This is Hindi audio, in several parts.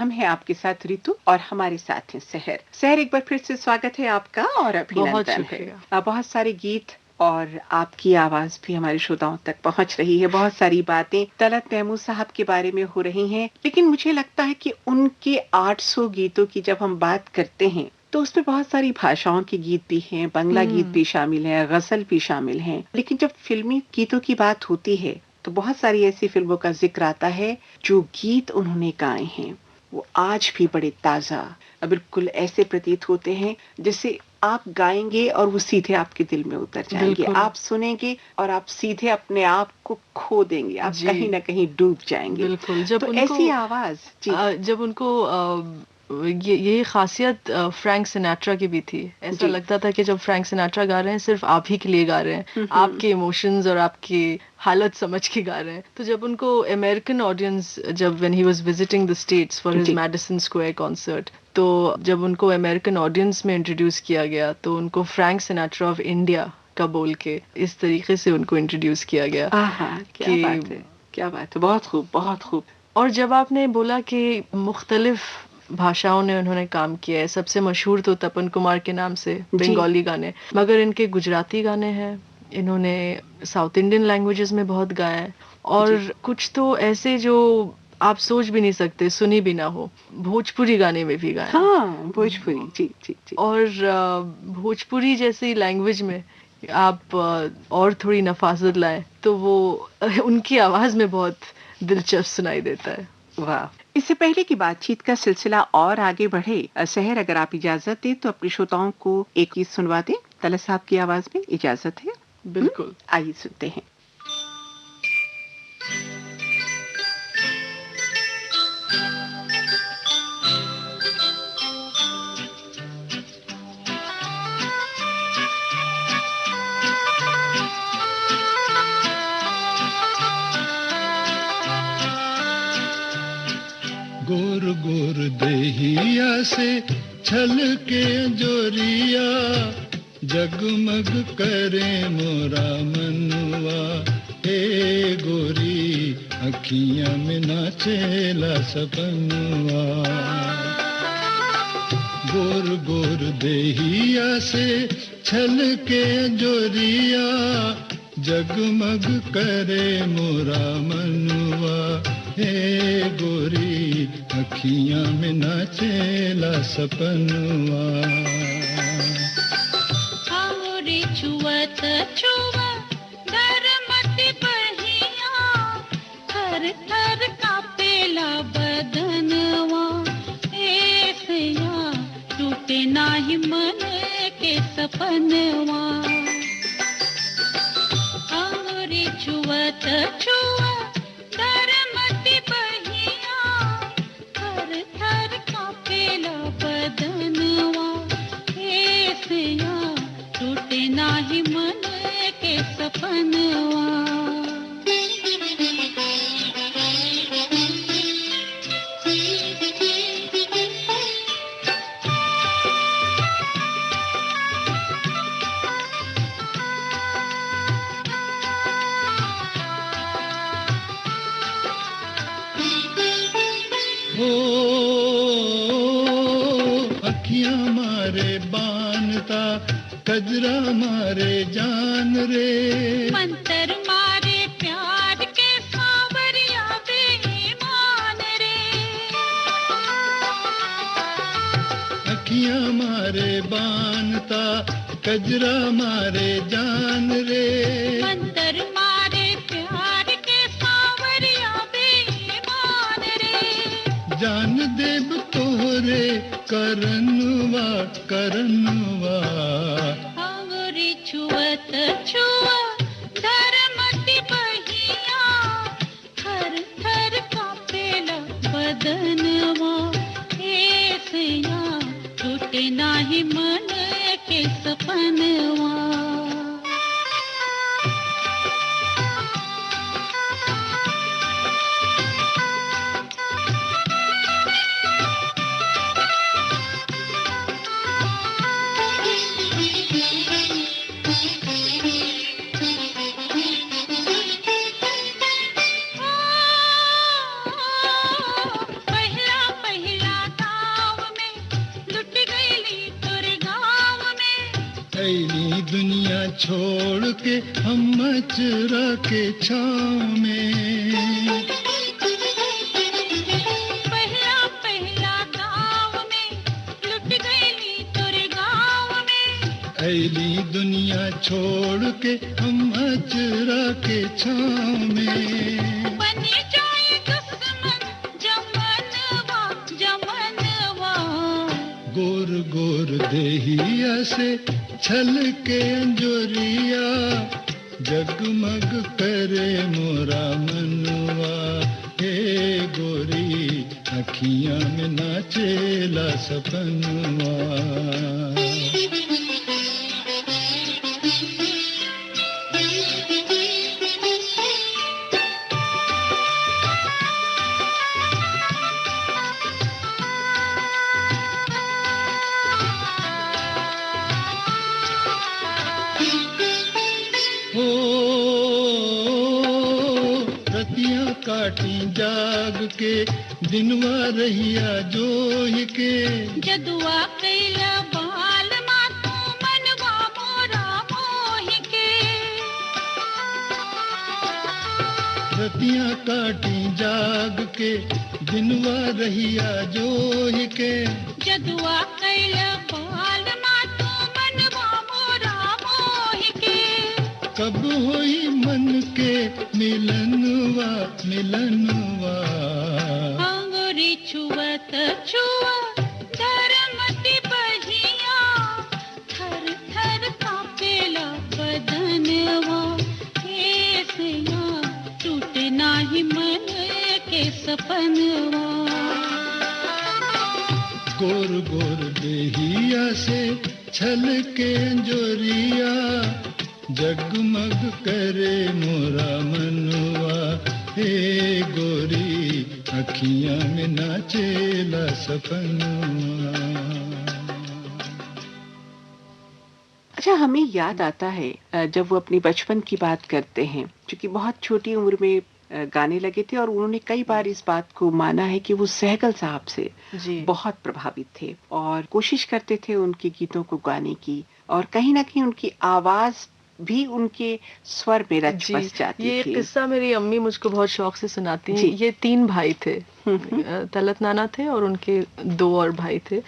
हम हैं आपके साथ ऋतु और हमारे साथ हैं सहर। सहर, एक बार फिर से स्वागत है आपका और अभिनंदन है। बहुत सारे गीत और आपकी आवाज भी हमारे श्रोताओं तक पहुंच रही है। बहुत सारी बातें तलत महमूद साहब के बारे में हो रही हैं, लेकिन मुझे लगता है कि उनके 800 गीतों की जब हम बात करते हैं तो उसमें बहुत सारी भाषाओं के गीत भी हैं, बंगला गीत भी शामिल है, गजल भी शामिल है। लेकिन जब फिल्मी गीतों की बात होती है तो बहुत सारी ऐसी फिल्मों का जिक्र आता है जो गीत उन्होंने गाए हैं वो आज भी बड़े ताजा, बिल्कुल ऐसे प्रतीत होते हैं जैसे आप गाएंगे और वो सीधे आपके दिल में उतर जाएंगे। आप सुनेंगे और आप सीधे अपने आप को खो देंगे, आप कहीं ना कहीं डूब जाएंगे। बिल्कुल। जब तो उनको ऐसी आवाज जब उनको ये खासियत फ्रैंक सिनेट्रा की भी थी। ऐसा लगता था कि जब फ्रैंक सिनेट्रा गा रहे हैं सिर्फ आप ही के लिए गा रहे हैं, आपके इमोशंस और आपकी हालत समझ के गा रहे हैं। तो जब उनको अमेरिकन ऑडियंस, जब when he was visiting the states for his Madison Square concert, तो जब उनको अमेरिकन ऑडियंस में इंट्रोड्यूस किया गया तो उनको फ्रैंक सिनेट्रा ऑफ इंडिया का बोल के इस तरीके से उनको इंट्रोड्यूस किया गया। क्या बात है, क्या बात है, बहुत खूब, बहुत खूब। और जब आपने बोला कि मुख्तलिफ भाषाओं ने उन्होंने काम किया है, सबसे मशहूर तो तपन कुमार के नाम से बंगाली गाने, मगर इनके गुजराती गाने हैं, इन्होंने साउथ इंडियन लैंग्वेजेस में बहुत गाया है, और कुछ तो ऐसे जो आप सोच भी नहीं सकते, सुनी भी ना हो, भोजपुरी गाने में भी गाया। हाँ, भोजपुरी, जी जी जी। और भोजपुरी जैसी लैंग्वेज में आप और थोड़ी नफासत लाएं तो वो उनकी आवाज में बहुत दिलचस्प सुनाई देता है। वाह। इससे पहले की बातचीत का सिलसिला और आगे बढ़े, सहर अगर आप इजाजत दें तो अपने श्रोताओं को एक गीत सुनवा दें तलत साहब की आवाज में, इजाजत है? बिल्कुल। आइए सुनते हैं। गोर गोर देहिया से छल के जोरिया, जगमग करे मोरा मनवा, हे गोरी अखियां में नाचेला सपनवा। गोर गोर देहिया से छल के जोरिया, जगमग करे मोरा मनवा, हे गोरी अखियां में नाचेला सपनवा। रे छुअत छुआ धरमती बहिया, थर थर कापेला बदनवा, ऐसया टूटे नाही मन के सपनवा। रे छुअत छुआ धरमती बहिया, थर थर कापेला बदनवा, ऐसया टूटे नाही मन के सपनवा। अखियां मारे बानता, कजरा मारे जान रे, मंतर मारे प्यार के सावरिया बेईमान रे। अखियां मारे बानता, कजरा मारे जान रे, मंतर मारे प्यार के सावरिया बेईमान रे। जान देव तोरे करनवा करनवा। रे छुअत छुआ धरमती बहिया, थर थर कापेला बदनवा, ऐसया टूटे नाही मन के सपनवा। पहला पहला ऐली दुनिया छोड़ के हम मचरा के छाँव में। पहला पहला गाँव में लुट गईली तोरे गाँव में। ऐली दुनिया छोड़ के हम मचरा के छाँव में। बनी जाए दुश्मन जमनवा जमनवा। गोर गोर देहिया से छल के अंजोरिया जगमग करे मोरा मनवा। हे गोरी अखियां में नाचेला सपनवा। हो रतियां काटी जाग के दिनवा रहिया जोहि के। जदुआ कैला बाल मातू मनवा मोरा मोहि के। रतियां काटी जाग के दिनवा रहिया जोहि के। जदुआ कैला बाल मातू मनवा मोरा मोहि के। कब होई मन के मिलनवा मिलनवा। अंगुरी छुअत छुआ धरमती बहिया। थर थर कांपेला बदनवा। हे सैया टूटे नाही मन के सपनवा। गोर गोर देहिया से छल के अंजोरिया जगमग करे मोरा मनवा। हे गोरी अखियां में नाचेला सपनवा। अच्छा, हमें याद आता है जब वो अपनी बचपन की बात करते हैं, क्योंकि बहुत छोटी उम्र में गाने लगे थे और उन्होंने कई बार इस बात को माना है कि वो सहगल साहब से बहुत प्रभावित थे और कोशिश करते थे उनके गीतों को गाने की, और कहीं ना कहीं उनकी आवाज भी उनके स्वर में रच बस जाती थी। ये किस्सा मेरी अम्मी मुझको बहुत शौक से सुनाती हैं। ये 3 भाई थे, तलत नाना थे और उनके 2 और भाई थे।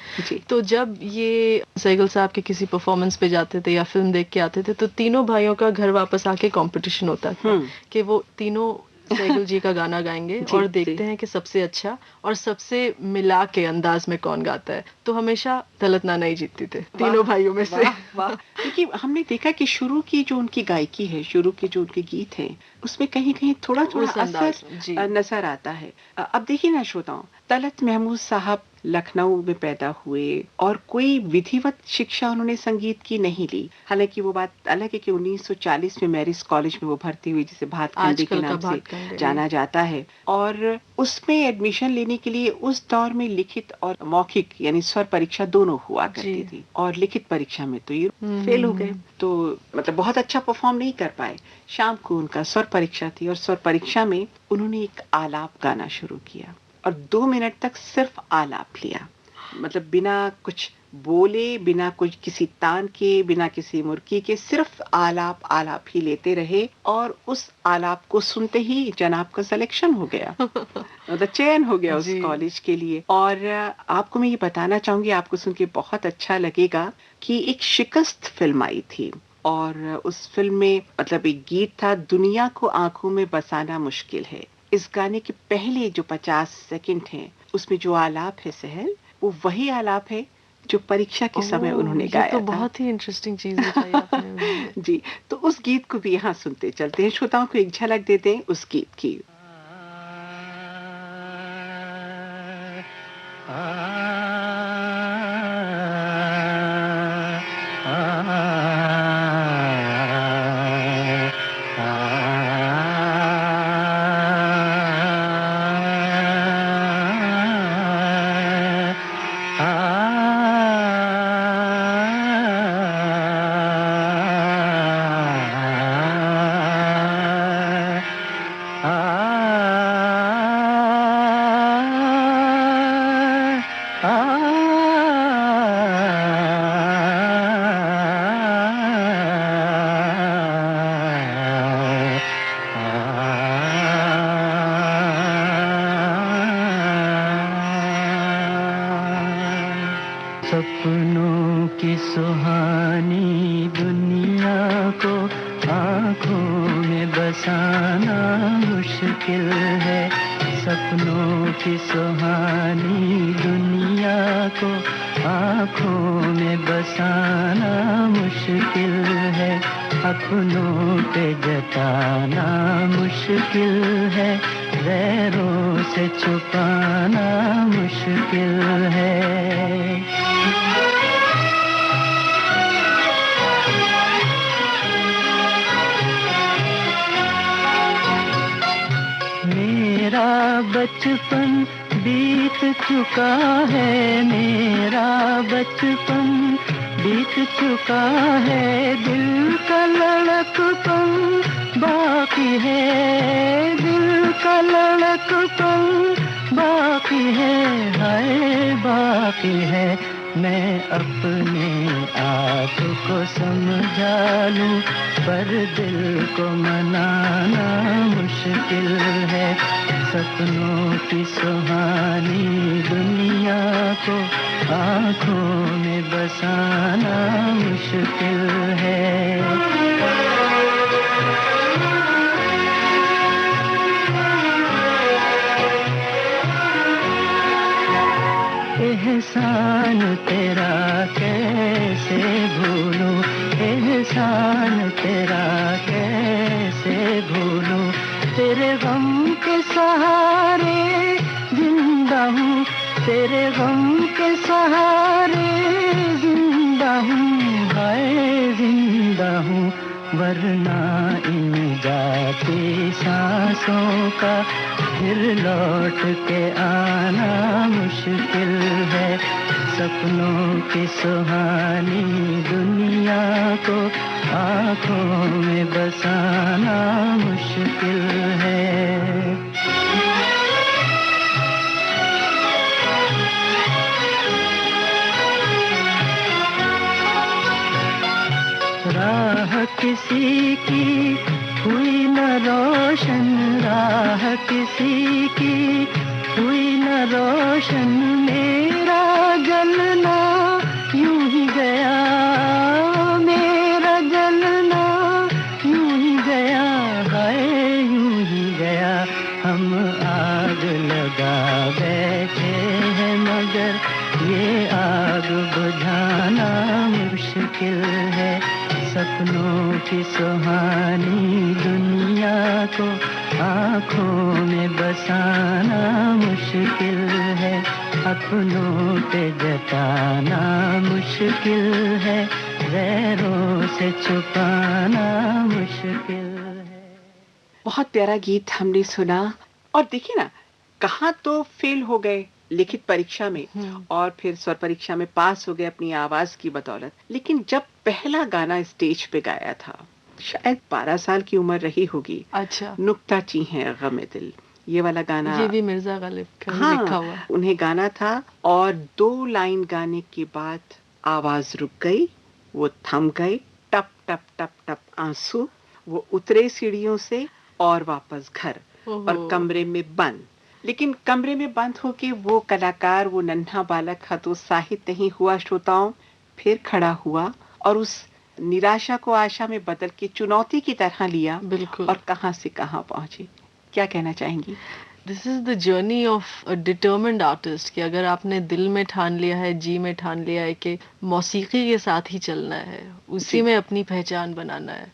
तो जब ये सहगल साहब के किसी परफॉर्मेंस पे जाते थे या फिल्म देख के आते थे, तो तीनों भाइयों का घर वापस आके कंपटीशन होता था कि वो तीनों सहगल जी का गाना गाएंगे और देखते हैं कि सबसे अच्छा और सबसे मिला के अंदाज में कौन गाता है। तो हमेशा तलत नाना ही जीतती थे तीनों भाइयों में से। क्योंकि हमने देखा कि शुरू की जो उनकी गायकी है, शुरू के जो उनके गीत हैं, उसमें कहीं कहीं थोड़ा थोड़ा असर नजर आता है। अब देखिए ना श्रोताओं, तलत महमूद साहब लखनऊ में पैदा हुए और कोई विधिवत शिक्षा उन्होंने संगीत की नहीं ली। हालांकि वो बात अलग है कि 1940 में मैरिज कॉलेज में वो भर्ती हुई, जिसे भातखंडे के नाम से जाना जाता है, और उसमें एडमिशन लेने के लिए उस दौर में लिखित और मौखिक यानी स्वर परीक्षा दोनों हुआ करती थी, और लिखित परीक्षा में तो ये फेल हो गए, तो मतलब बहुत अच्छा परफॉर्म नहीं कर पाए। शाम को उनका स्वर परीक्षा थी और स्वर परीक्षा में उन्होंने एक आलाप गाना शुरू किया और 2 मिनट तक सिर्फ आलाप लिया, मतलब बिना कुछ बोले, बिना कुछ किसी तान के, बिना किसी मुर्की के, सिर्फ आलाप आलाप ही लेते रहे, और उस आलाप को सुनते ही जनाब का सिलेक्शन हो गया, मतलब चयन हो गया उस कॉलेज के लिए। और आपको मैं ये बताना चाहूंगी, आपको सुन के बहुत अच्छा लगेगा कि एक शिकस्त फिल्म आई थी और उस फिल्म में मतलब एक गीत था, दुनिया को आंखों में बसाना मुश्किल है। इस गाने के पहले जो 50 सेकंड हैं, उसमें जो आलाप है सहल, वो वही आलाप है जो परीक्षा के समय उन्होंने गाया तो था। बहुत ही इंटरेस्टिंग चीज बताई आपने। जी, तो उस गीत को भी यहाँ सुनते चलते हैं, श्रोताओं को एक झलक देते हैं उस गीत की। सपनों की सुहानी दुनिया को आँखों में बसाना मुश्किल है। सपनों की सुहानी दुनिया को आँखों में बसाना मुश्किल है। अपनों पे जताना मुश्किल है, गैरों से छुपाना मुश्किल है। मेरा बचपन बीत चुका है, मेरा बचपन बीत चुका है, दिल का लड़कपन बाकी है, दिल का लड़कपन बाकी है, हाय बाकी है। मैं अपने आप को समझा लूं पर दिल को मनाना मुश्किल है। सपनों की सुहानी दुनिया को आँखों में बसाना मुश्किल है। एहसान तेरा कैसे भूलूं, एहसान तेरा कैसे भूलूं, तेरे गम के सहारे जिंदा हूँ, तेरे गम के सहारे जिंदा हूँ, हाय जिंदा हूँ। वरना इन जाती सांसों का फिर लौट के आना मुश्किल है। सपनों की सुहानी दुनिया को आँखों में बसाना मुश्किल है। राह किसी की हुई न रोशन, राह किसी की हुई न रोशन, मेरा जलना यूं ही गया, मेरा जलना यूं ही गया, हाय यूं ही गया। हम आग लगा बैठे हैं मगर ये आग बुझाना मुश्किल है। सपनों की सुहानी दुनिया को आँखों में बसाना मुश्किल है। अपनों पे जताना मुश्किल है, गैरों से छुपाना मुश्किल है। बहुत प्यारा गीत हमने सुना। और देखिए ना, कहाँ तो फेल हो गए लिखित परीक्षा में और फिर स्वर परीक्षा में पास हो गए अपनी आवाज की बदौलत, लेकिन जब पहला गाना स्टेज पे गाया था, शायद 12 साल की उम्र रही होगी। अच्छा, नुक्ता ची है गमे दिल, ये वाला गाना, ये भी मिर्जा गालिब का लिखा हुआ, उन्हें गाना था। और 2 लाइन गाने के बाद आवाज रुक गई, वो थम गई, टप टप टप टप आंसू, वो उतरे सीढ़ियों से और वापस घर और कमरे में बंद। लेकिन कमरे में बंद होके वो कलाकार, वो नन्हा बालक हतोत्साहित नहीं हुआ श्रोताओं, फिर खड़ा हुआ और उस निराशा को आशा में बदल के चुनौती की तरह लिया। बिल्कुल। और कहां से कहां पहुंची। क्या कहना चाहेंगी? This is the journey of a determined artist कि अगर आपने दिल में ठान लिया है, जी में ठान लिया है कि मौसीकी के साथ ही चलना है, उसी में अपनी पहचान बनाना है।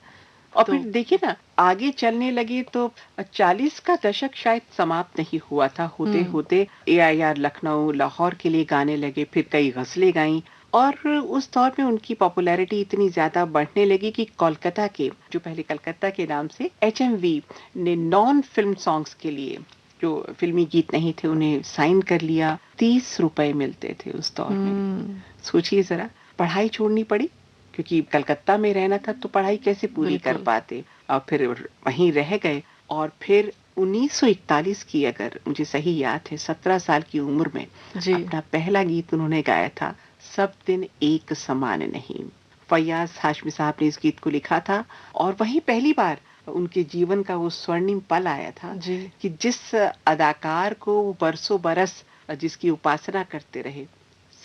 और फिर देखिए ना, आगे चलने लगे तो 40 का दशक शायद समाप्त नहीं हुआ था, होते होते AIR लखनऊ, लाहौर के लिए गाने लगे, फिर कई गजलें गाईं। और उस दौर में उनकी पॉपुलैरिटी इतनी ज्यादा बढ़ने लगी कि कोलकाता के, जो पहले कलकत्ता के नाम से HMV ने नॉन फिल्म सॉन्ग्स के लिए, जो फिल्मी गीत नहीं थे, उन्हें साइन कर लिया। 30 रुपए मिलते थे उस दौर में। सोचिए जरा, पढ़ाई छोड़नी पड़ी क्योंकि कलकत्ता में रहना था, तो पढ़ाई कैसे पूरी कर पाते, और फिर वहीं रह गए। और फिर 1941 की, अगर मुझे सही याद है, 17 साल की उम्र में अपना पहला गीत उन्होंने गाया था, सब दिन एक समान नहीं। फैयाज हाशमी साहब ने इस गीत को लिखा था और वहीं पहली बार उनके जीवन का वो स्वर्णिम पल आया था कि जिस अदाकार को वो बरसों बरस जिसकी उपासना करते रहे,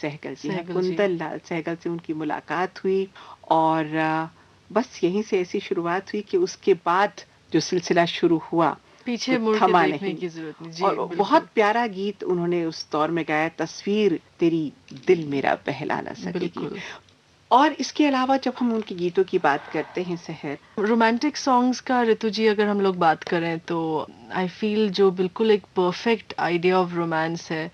सहगल जी हैं, सहगल जी। कुंदन लाल सहगल से उनकी मुलाकात हुई और बस यहीं से ऐसी शुरुआत हुई कि उसके बाद जो सिलसिला शुरू हुआ पीछे तो मुड़ के थमा देखने नहीं। की जरूरत नहीं। जी और बिल्कुल। बहुत प्यारा गीत उन्होंने उस दौर में गाया, तस्वीर तेरी दिल मेरा बहला ना सकेगी। बिल्कुल। और इसके अलावा जब हम उनके गीतों की बात करते हैं सहर, रोमांटिक सॉन्ग्स का ऋतु जी अगर हम लोग बात करें तो आई फील जो बिल्कुल एक परफेक्ट आइडिया ऑफ रोमांस है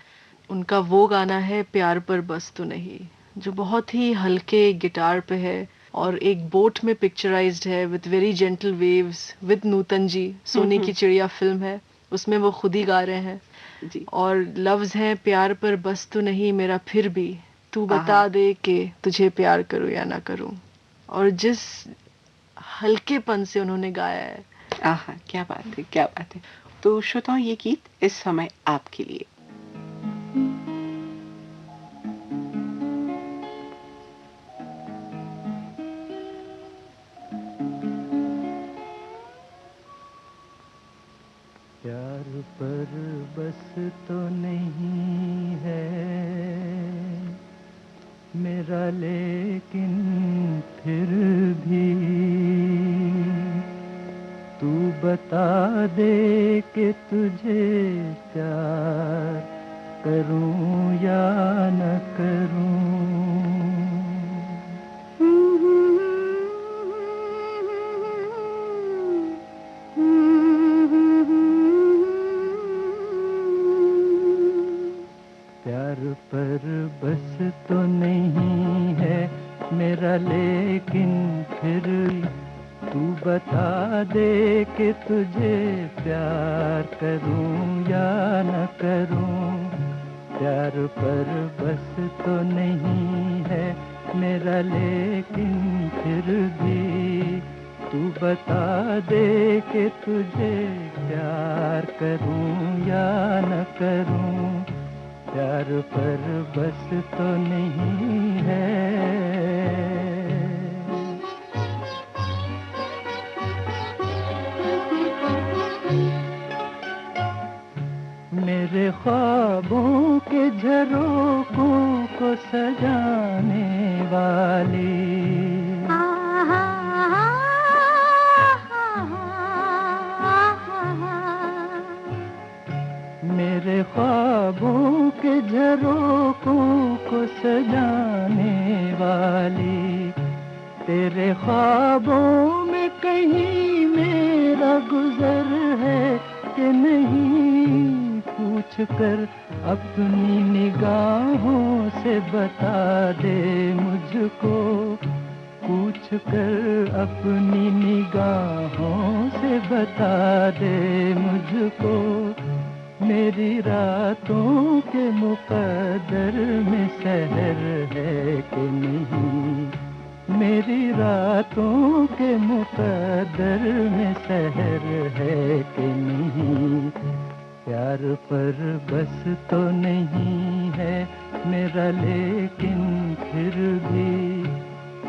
उनका वो गाना है प्यार पर बस तो नहीं, जो बहुत ही हल्के गिटार पे है और एक बोट में पिक्चराइज्ड है with very gentle waves with Nutan ji. सोने की चिड़िया फिल्म है, उसमें वो खुद ही गा रहे हैं। जी और लफ्ज हैं प्यार पर बस तो नहीं मेरा फिर भी, तू बता आहा। दे कि तुझे प्यार करूं या ना करूं। और जिस हल्केपन से उन्होंने गाया है, आहा, क्या बात है, क्या बात है। तो श्रोताओं, ये गीत इस समय आपके लिए। प्यार पर बस तो नहीं है मेरा, लेकिन फिर भी तू बता दे कि तुझे प्यार करूं या न करूं। प्यार पर बस तो नहीं है मेरा, लेकिन फिर तू बता दे कि तुझे प्यार करूं या न करूं। प्यार पर बस तो नहीं है मेरा, लेकिन फिर भी तू बता दे कि तुझे प्यार करूं या न करूं। प्यार पर बस तो नहीं है। मेरे ख्वाबों के झरोखों को सजाने वाली, मेरे ख्वाबों के झरोखों को सजाने वाली, तेरे ख्वाबों में कहीं मेरा गुजर है कि नहीं, पूछ कर अपनी निगाहों से बता दे मुझको। पूछ कर अपनी निगाहों से बता दे मुझको। मेरी रातों के मुकद्दर में सहर है कि नहीं, मेरी रातों के मुकद्दर में सहर है कि नहीं। प्यार पर बस तो नहीं है मेरा, लेकिन फिर भी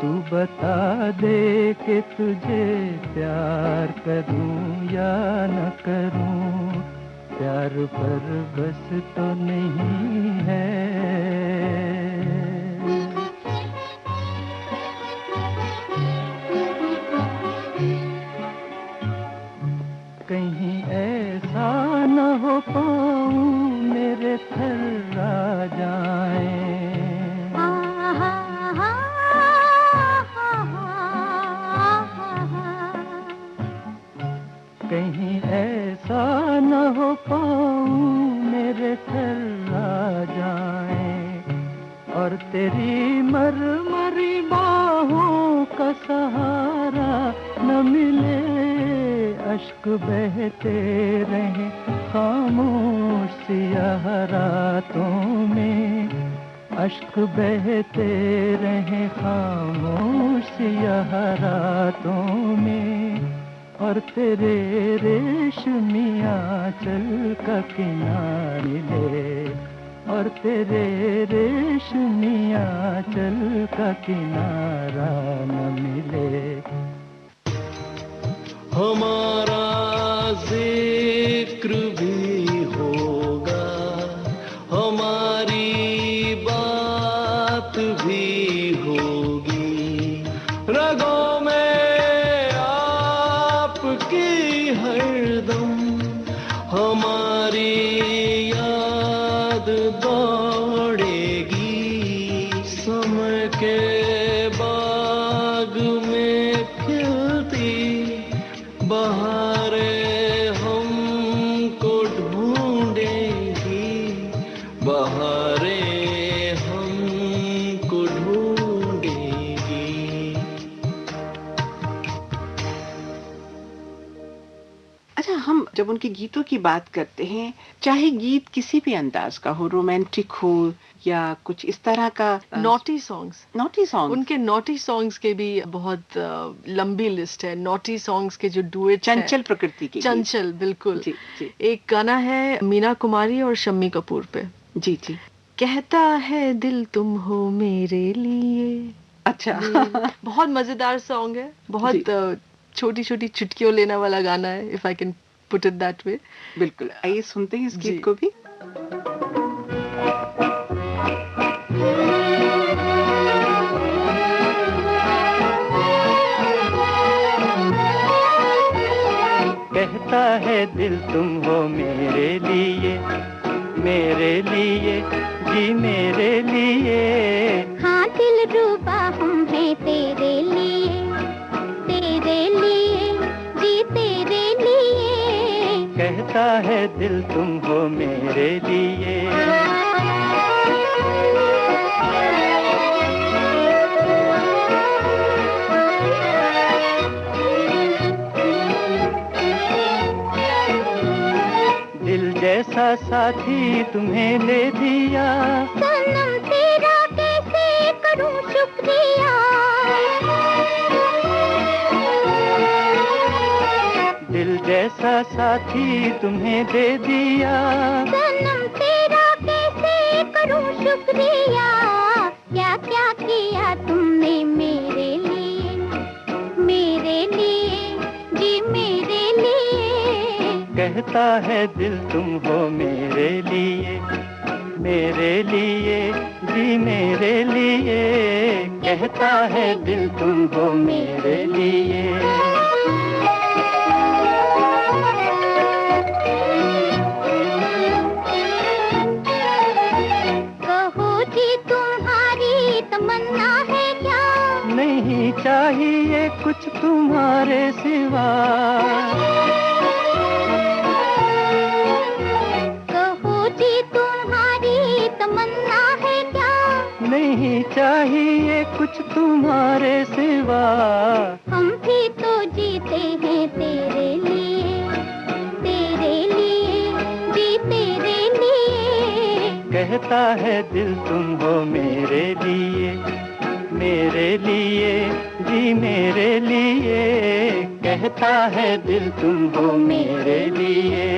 तू बता दे कि तुझे प्यार करूं या न करूं। प्यार पर बस तो नहीं है। कहीं ऐसा न हो पाऊं मेरे थर्रा जाए, कहीं ऐसा न हो पाऊं मेरे थर्रा जाए, और तेरी मरमरी बाहों का सहारा न मिले। अश्क बहते रहे खामोश सियाह रातों में, अश्क बहते रहे खामोश सियाह रातों में। और तेरे रेशमिया चल का किनारे ले, और तेरे रेशमिया चल का किनारा न मिले। हमारा जिक्र भी होगा, हमारी बात जब उनके गीतों की बात करते हैं, चाहे गीत किसी भी अंदाज का हो, रोमांटिक हो या कुछ इस तरह का, नॉटी सॉन्ग्स उनके नॉटी सॉन्ग्स के भी बहुत लंबी लिस्ट है। नॉटी सॉन्ग्स के जो डुएट चंचल प्रकृति के चंचल बिल्कुल जी, जी। एक गाना है मीना कुमारी और शम्मी कपूर पे, जी जी, कहता है दिल तुम हो मेरे लिए। अच्छा बहुत मजेदार सॉन्ग है, बहुत छोटी छोटी चुटकियों लेने वाला गाना है, if I can put it that way. बिल्कुल, आइए सुनते हैं इस गीत को भी। कहता है दिल तुम हो मेरे लिए जी मेरे लिए। हाँ दिल रूबा हम हैं तेरे लिए जी तेरे लिए। कहता है दिल तुम हो मेरे लिए। दिल जैसा साथी तुम्हें ले दिया, सनम तेरा कैसे करूं शुक्रिया। दिल जैसा साथी तुम्हें दे दिया, सनम तेरा कैसे करूं शुक्रिया। क्या क्या किया तुमने मेरे लिए जी मेरे लिए। कहता है दिल तुम हो मेरे लिए जी मेरे लिए। कहता है दिल तुम हो मेरे लिए। कहो जी तुम्हारी तमन्ना है क्या। नहीं चाहिए कुछ तुम्हारे सिवा। नहीं चाहिए कुछ तुम्हारे सिवा। हम भी तो जीते हैं तेरे लिए जी तेरे लिए। कहता है दिल तुम हो मेरे लिए जी मेरे लिए। कहता है दिल तुम हो मेरे लिए।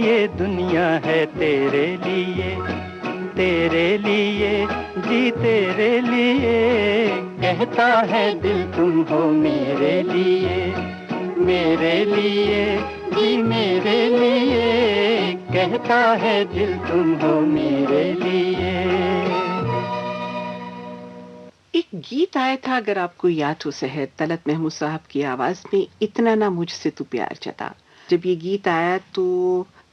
ये दुनिया है तेरे लिए जी तेरे लिए। कहता है दिल तुम हो मेरे लिए जी मेरे लिए। कहता है दिल तुम हो मेरे लिए। एक गीत आया था, अगर आपको याद हो सहर, तलत महमूद साहब की आवाज में, इतना ना मुझसे तू प्यार जता। जब ये गीत आया तो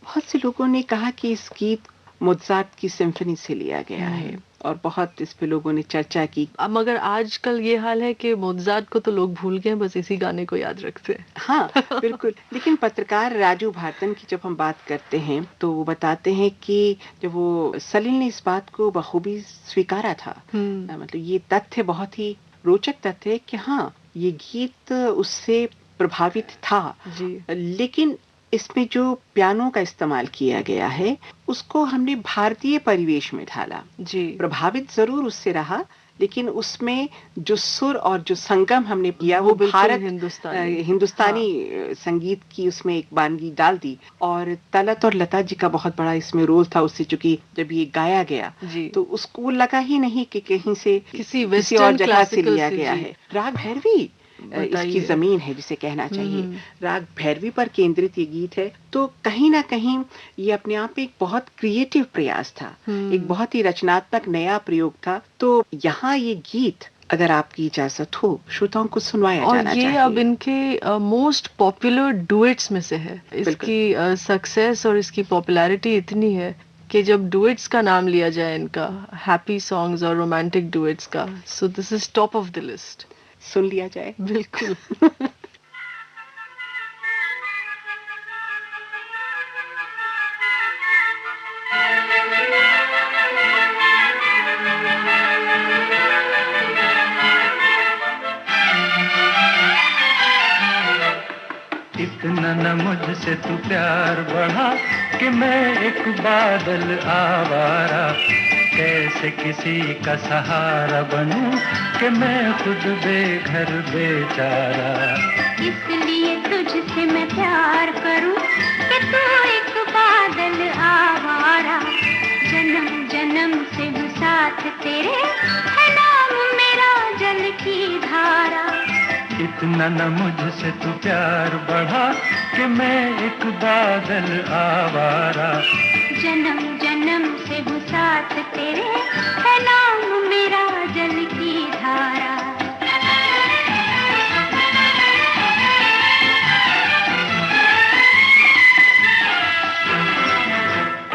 बहुत से लोगों ने कहा कि इस गीत मोज़ार्ट की सिम्फनी से लिया गया है और बहुत इस पे लोगों ने चर्चा की। मगर आजकल ये हाल है कि मोज़ार्ट को तो लोग भूल गए, बस इसी गाने को याद रखते हैं। हाँ बिल्कुल। लेकिन पत्रकार राजू भारतन की जब हम बात करते हैं तो वो बताते हैं कि जब वो सलील ने इस बात को बखूबी स्वीकारा था, मतलब ये तथ्य बहुत ही रोचक तथ्य है कि हाँ ये गीत उससे प्रभावित था जी। लेकिन इसमें जो पियानो का इस्तेमाल किया गया है उसको हमने भारतीय परिवेश में ढाला जी। प्रभावित जरूर उससे रहा, लेकिन उसमें जो सुर और जो संगम हमने किया वो भारत हिंदुस्तानी संगीत की उसमें एक बानगी डाल दी। और तलत और लता जी का बहुत बड़ा इसमें रोल था उससे, चूंकि जब ये गाया गया तो उसको लगा ही नहीं कि कहीं से किसी और जगह से लिया गया है। राग भैरवी इसकी जमीन है जिसे कहना चाहिए। राग भैरवी पर केंद्रित ये गीत है, तो कहीं ना कहीं ये अपने आप में एक बहुत क्रिएटिव प्रयास था, एक बहुत ही रचनात्मक नया प्रयोग था। तो यहाँ ये गीत अगर आपकी इजाजत हो श्रोताओं को सुनवाया जाना चाहिए। और ये अब इनके मोस्ट पॉपुलर डुएट्स में से है। इसकी सक्सेस और इसकी पॉपुलैरिटी इतनी है कि जब डुएट्स का नाम लिया जाए इनका, हैप्पी सॉन्ग्स और रोमांटिक डुएट्स का, so this is top of the list. सुन लिया जाए। बिल्कुल। इतना न मुझसे तू प्यार बढ़ा कि मैं एक बादल आवारा, कैसे किसी का सहारा बनूं कि मैं खुद बेघर बेचारा। इसलिए तुझसे मैं प्यार करूं कि तू एक बादल आवारा, जन्म जन्म से हूँ साथ तेरे, है नाम मेरा जल की धारा। इतना न मुझसे तू प्यार बढ़ा कि मैं एक बादल आवारा, जन्म जन्म से हूँ साथ तेरे, है नाम मेरा जल की धारा।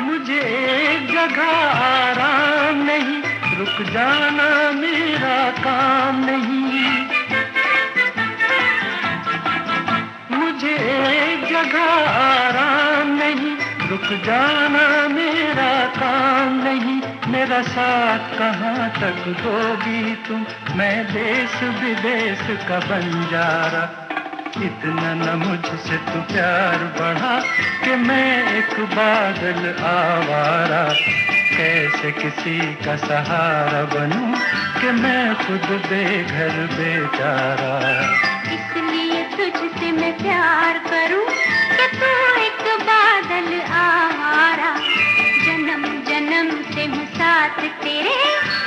मुझे एक जगह आराम नहीं, रुक जाना मेरा काम नहीं। मुझे एक जगह आराम नहीं, रुक जाना मेरा काम नहीं। मेरा साथ कहाँ तक दोगी तुम, मैं देश विदेश का बंजारा। इतना न मुझसे तू प्यार बढ़ा कि मैं एक बादल आवारा, कैसे किसी का सहारा बनूं कि मैं खुद बेघर बेचारा। इसलिए तुझसे मैं प्यार करूं कि तू एक बादल आवारा, जन्म जन्म से हूँ साथ तेरे,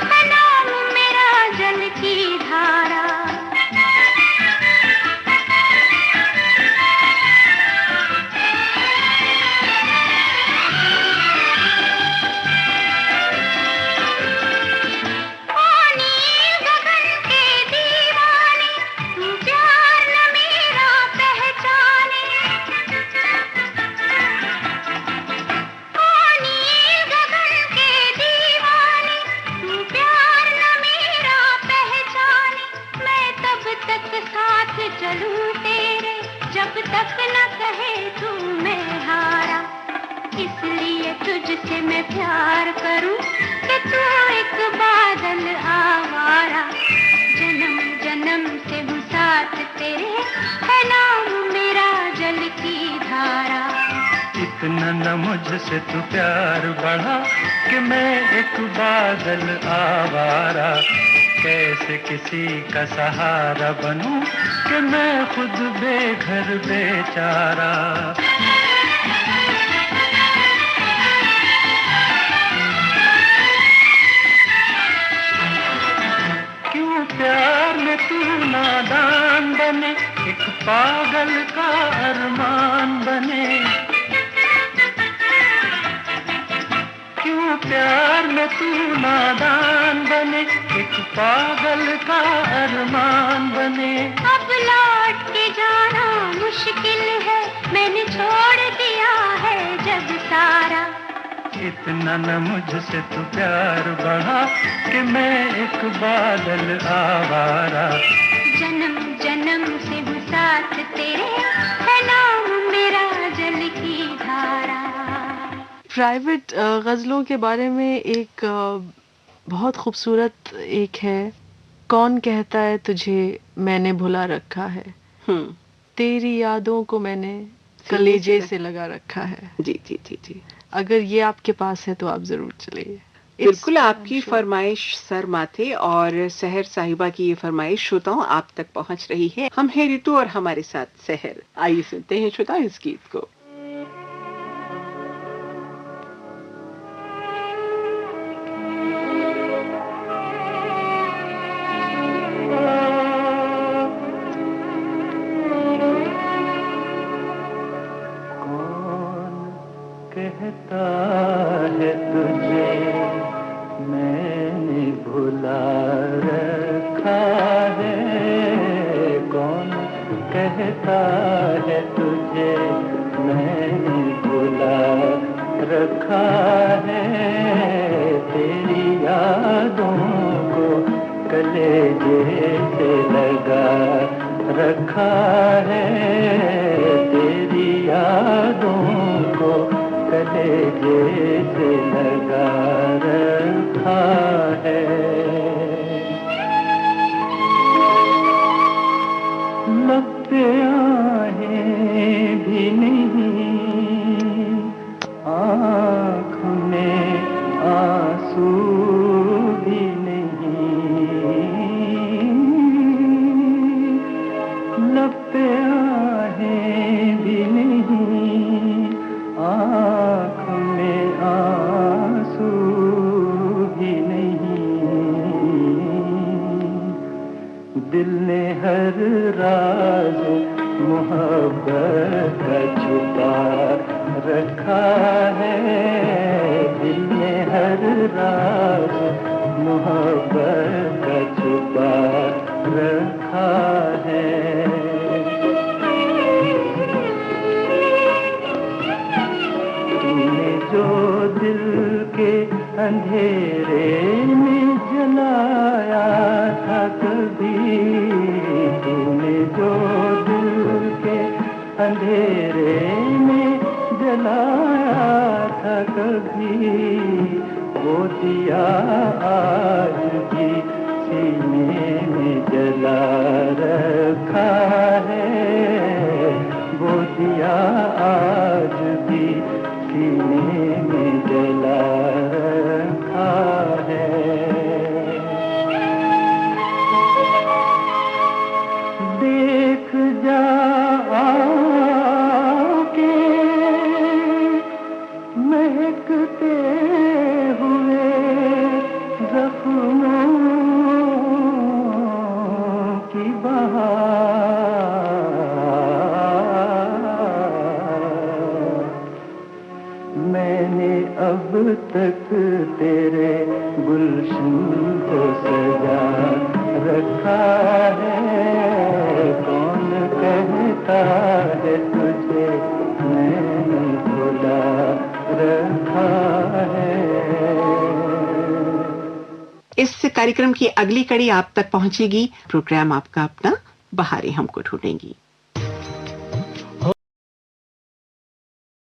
है नाम मेरा जल की धारा। चलूं तेरे जब तक न कहे तू मैं हारा। इसलिए तुझसे मैं प्यार करूं कि तू एक बादल आवारा, जन्म जन्म से हूँ साथ तेरे, है नाम मेरा जल की धारा। इतना न मुझसे तू प्यार बढ़ा कि मैं एक बादल आवारा, कैसे किसी का सहारा बनूं कि मैं खुद बेघर बेचारा। क्यों प्यार में तू नादान बने, एक पागल का अरमान बने। क्यों प्यार में तू नादान बने, एक पागल का अरमान बने। अब लौट के जाना मुश्किल है, मैंने छोड़ दिया है जग सारा। इतना न मुझसे तू प्यार बढ़ा कि मैं एक बादल आवारा, जन्म जन्म से हूँ साथ तेरे, है नाम मेरा जल की धारा। प्राइवेट गज़लों के बारे में एक बहुत खूबसूरत एक है, कौन कहता है तुझे मैंने भुला रखा है, तेरी यादों को मैंने कलेजे से लगा रखा है। जी जी जी जी। अगर ये आपके पास है तो आप जरूर चलिए। बिल्कुल आपकी फरमाइश सर माथे और सहर साहिबा की ये फरमाइश श्रोताओं आप तक पहुंच रही है। हम हैं रितु और हमारे साथ सहर। आइए सुनते हैं श्रोताओं इस गीत को। कहता है तुझे मैंने भुला रखा रखा है तेरी यादों को कलेजे से लगा रखा है तेरी यादों को कलेजे से लगा रखा है। लब पे आहें भी नहीं आँख में आंसू भी नहीं लब पे आहें भी नहीं आँख में आंसू भी नहीं दिल ने हर राज मोहब्बत का छुपा रखा है दिल ने हर राज मोहब्बत का छुपा रखा है। तूने जो दिल के अंधेरे में जलाया था कभी तूने जो दिल के अंधेरे में जलाया था कभी वो दिया आज भी सीने में जला रखा है वो दिया आज भी सीने में जला रखा है। देख जा आके महकते हुए जख्मों की बहार मैंने अब तक तेरे गुलशन को सजा रखा है कौन कहता है तुझे मैंने भुला रखा है। इस कार्यक्रम की अगली कड़ी आप तक पहुंचेगी। प्रोग्राम आपका अपना बहारें हमको ढूंढेंगी।